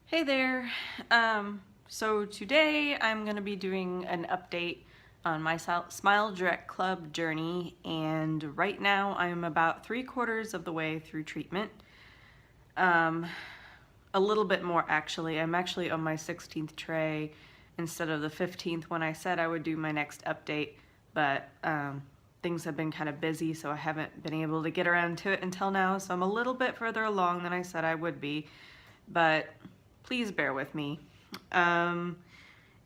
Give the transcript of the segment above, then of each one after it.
Hey there. So today I'm going to be doing an update on my Smile Direct Club journey, and right now I'm about 3/4 of the way through treatment. Um, a little bit more actually. I'm actually on my 16th tray instead of the 15th when I said I would do my next update, but things have been kind of busy, so I haven't been able to get around to it until now, so I'm a little bit further along than I said I would be, but please bear with me. And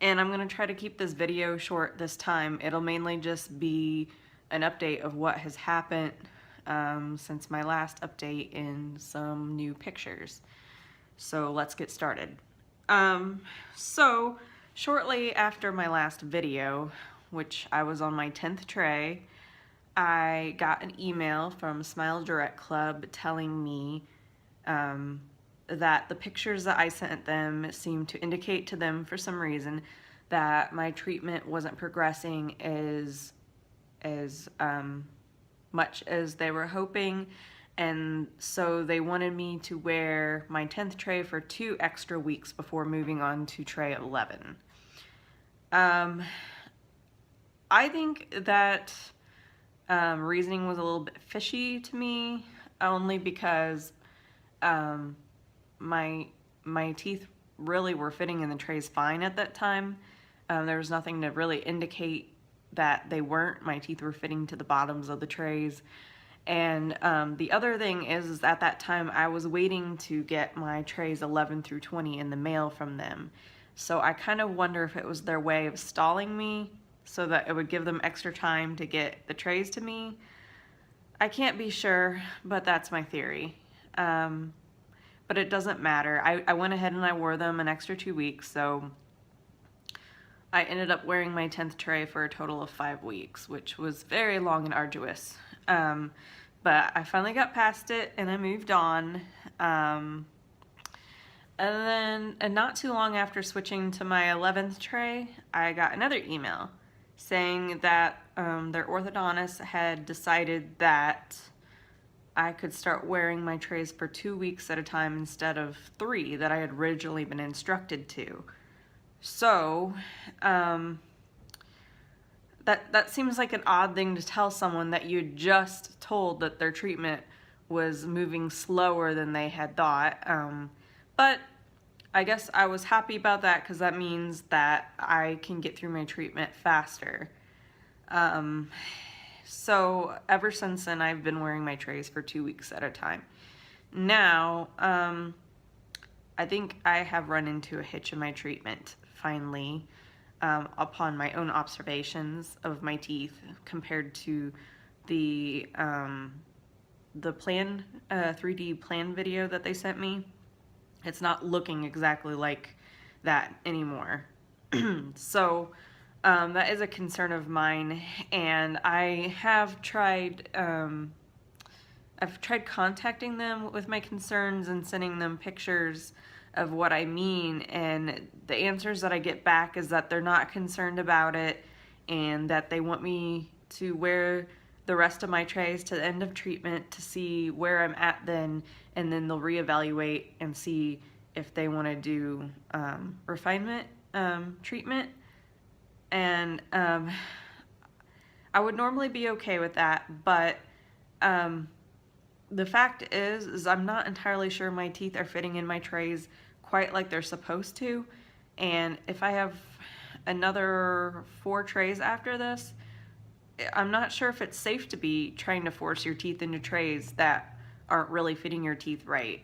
I'm going to try to keep this video short this time. It'll mainly just be an update of what has happened since my last update and some new pictures. So let's get started. So shortly after my last video, which I was on my 10th tray, I got an email from Smile Direct Club telling me that the pictures that I sent them seemed to indicate to them for some reason that my treatment wasn't progressing as much as they were hoping, and so they wanted me to wear my 10th tray for 2 extra weeks before moving on to tray 11. I think that reasoning was a little bit fishy to me, only because my teeth really were fitting in the trays fine at that time. There was nothing to really indicate that they weren't. My teeth were fitting to the bottoms of the trays. And the other thing is at that time I was waiting to get my trays 11 through 20 in the mail from them. So I kind of wonder if it was their way of stalling me so that it would give them extra time to get the trays to me. I can't be sure, but that's my theory. But it doesn't matter. I went ahead and I wore them an extra 2 weeks, so I ended up wearing my 10th tray for a total of 5 weeks, which was very long and arduous. But I finally got past it and I moved on. And then not too long after switching to my 11th tray, I got another email saying that their orthodontist had decided that I could start wearing my trays for 2 weeks at a time instead of 3 that I had originally been instructed to. So, that seems like an odd thing to tell someone that you just told that their treatment was moving slower than they had thought. But I guess I was happy about that because that means that I can get through my treatment faster. So ever since then, I've been wearing my trays for 2 weeks at a time. Now, I think I have run into a hitch in my treatment, finally, upon my own observations of my teeth compared to the 3D plan video that they sent me. It's not looking exactly like that anymore. So that is a concern of mine, and I have tried I've tried contacting them with my concerns and sending them pictures of what I mean, and the answers that I get back is that they're not concerned about it and that they want me to wear the rest of my trays to the end of treatment to see where I'm at then, and then they'll reevaluate and see if they want to do refinement treatment. And I would normally be okay with that, but the fact is I'm not entirely sure my teeth are fitting in my trays quite like they're supposed to, and if I have another 4 trays after this, I'm not sure if it's safe to be trying to force your teeth into trays that aren't really fitting your teeth right.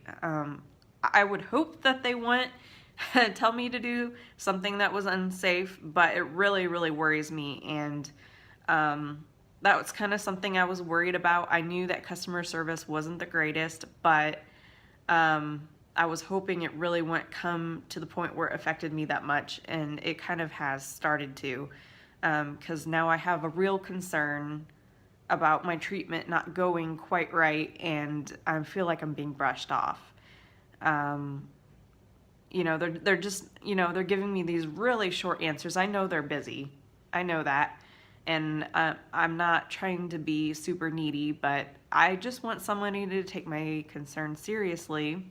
I would hope that they wouldn't tell me to do something that was unsafe, but it really, really worries me, and that was kind of something I was worried about. I knew that customer service wasn't the greatest, but I was hoping it really wouldn't come to the point where it affected me that much, and it kind of has started to, because now I have a real concern about my treatment not going quite right, and I feel like I'm being brushed off. You know, they're just, you know, they're giving me these really short answers. I know they're busy. I know that. And I'm not trying to be super needy, but I just want somebody to take my concern seriously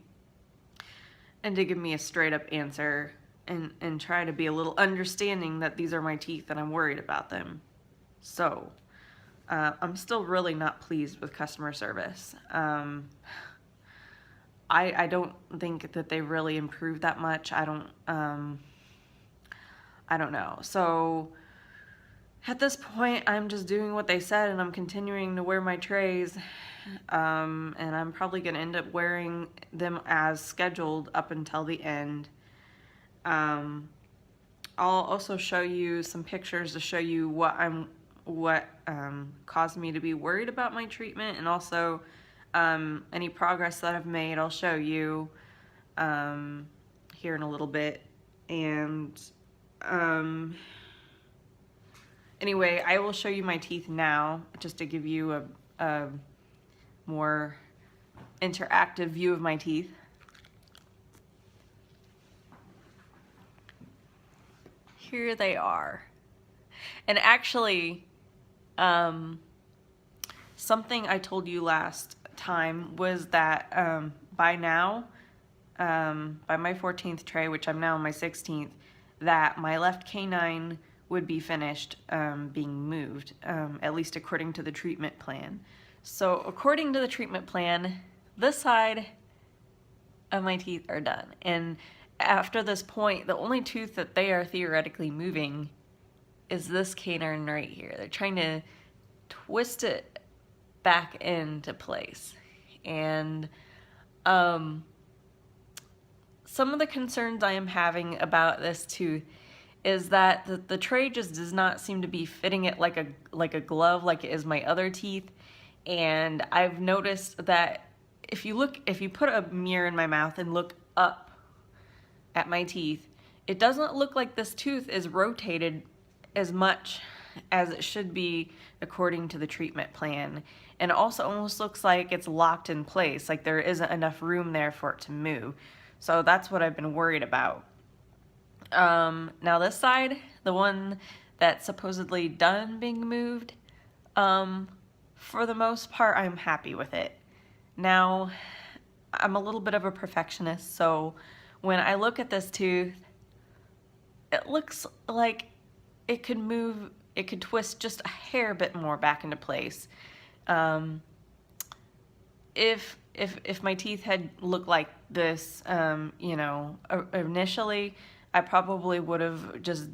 and to give me a straight up answer and try to be a little understanding that these are my teeth and I'm worried about them. So I'm still really not pleased with customer service. I don't think that they really improved that much. I don't know. So at this point, I'm just doing what they said, and I'm continuing to wear my trays. And I'm probably going to end up wearing them as scheduled up until the end. I'll also show you some pictures to show you what caused me to be worried about my treatment, and also any progress that I've made. I'll show you here in a little bit. And anyway, I will show you my teeth now just to give you a more interactive view of my teeth. Here they are. And actually, something I told you last time was that by now, by my 14th tray, which I'm now on my 16th, that my left canine would be finished being moved, at least according to the treatment plan. So according to the treatment plan, this side of my teeth are done. And after this point, the only tooth that they are theoretically moving is this canine right here. They're trying to twist it back into place. And some of the concerns I am having about this tooth is that the tray just does not seem to be fitting it like a glove like it is my other teeth. And I've noticed that if you put a mirror in my mouth and look up at my teeth, it doesn't look like this tooth is rotated as much as it should be according to the treatment plan. And it also almost looks like it's locked in place, like there isn't enough room there for it to move. So that's what I've been worried about. Now this side, the one that's supposedly done being moved, for the most part, I'm happy with it. Now, I'm a little bit of a perfectionist, so when I look at this tooth, it looks like it could move, it could twist just a hair bit more back into place. If my teeth had looked like this, initially, I probably would have just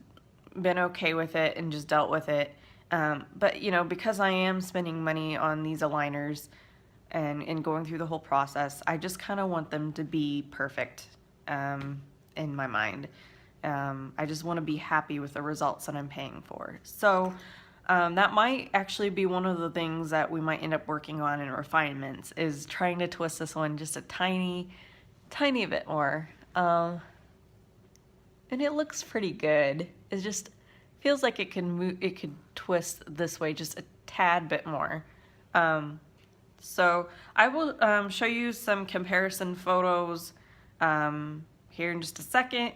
been okay with it and just dealt with it. But because I am spending money on these aligners and going through the whole process, I just kind of want them to be perfect in my mind. I just want to be happy with the results that I'm paying for. So that might actually be one of the things that we might end up working on in refinements, is trying to twist this one just a tiny bit more. And it looks pretty good. It just feels like it could twist this way just a tad bit more. So I will show you some comparison photos here in just a second,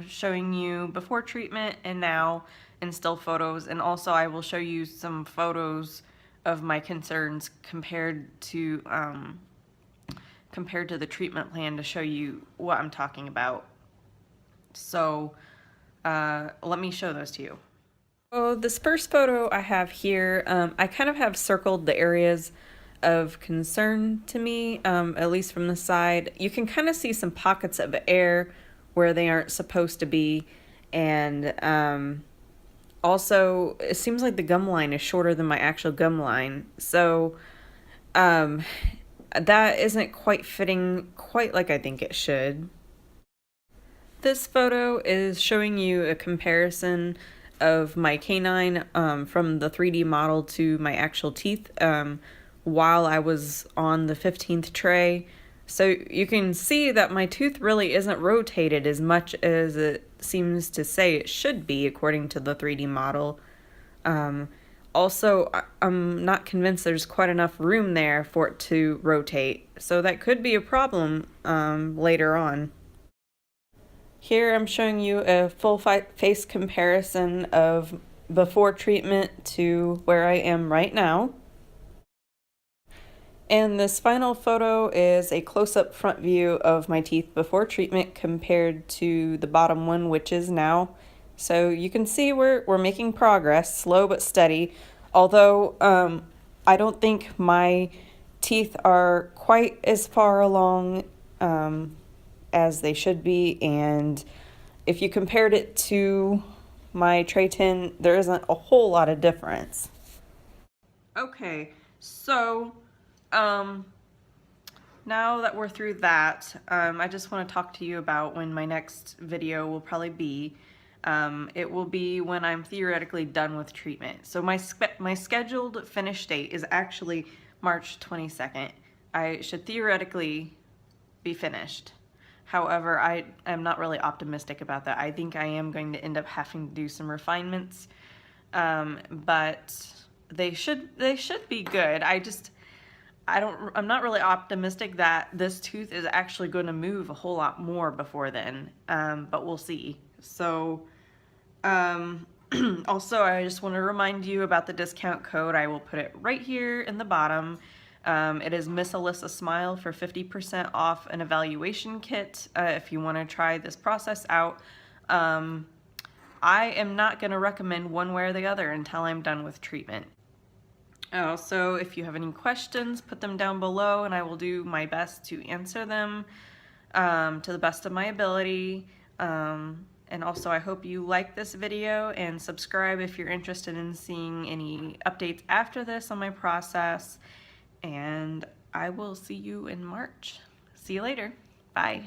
showing you before treatment and now, and still photos. And also I will show you some photos of my concerns compared to the treatment plan to show you what I'm talking about. So let me show those to you. So this first photo I have here, I kind of have circled the areas of concern to me, at least from the side. You can kind of see some pockets of air where they aren't supposed to be. And also, it seems like the gum line is shorter than my actual gum line. So that isn't quite fitting quite like I think it should. This photo is showing you a comparison of my canine from the 3D model to my actual teeth while I was on the 15th tray. So you can see that my tooth really isn't rotated as much as it seems to say it should be according to the 3D model. Also, I'm not convinced there's quite enough room there for it to rotate, so that could be a problem later on. Here I'm showing you a full face comparison of before treatment to where I am right now. And this final photo is a close-up front view of my teeth before treatment compared to the bottom one, which is now. So you can see we're making progress, slow but steady. Although I don't think my teeth are quite as far along as they should be, and if you compared it to my tray tin, there isn't a whole lot of difference. Okay, so now that we're through that, I just want to talk to you about when my next video will probably be. It will be when I'm theoretically done with treatment. So my scheduled finish date is actually March 22nd. I should theoretically be finished. However, I am not really optimistic about that. I think I am going to end up having to do some refinements, but they should be good. I'm not really optimistic that this tooth is actually going to move a whole lot more before then, but we'll see. So also, I just want to remind you about the discount code. I will put it right here in the bottom. It is Miss Alyssa Smile for 50% off an evaluation kit if you want to try this process out. I am not going to recommend one way or the other until I'm done with treatment. Also, if you have any questions, put them down below and I will do my best to answer them to the best of my ability. And also, I hope you like this video and subscribe if you're interested in seeing any updates after this on my process. And I will see you in March. See you later. Bye.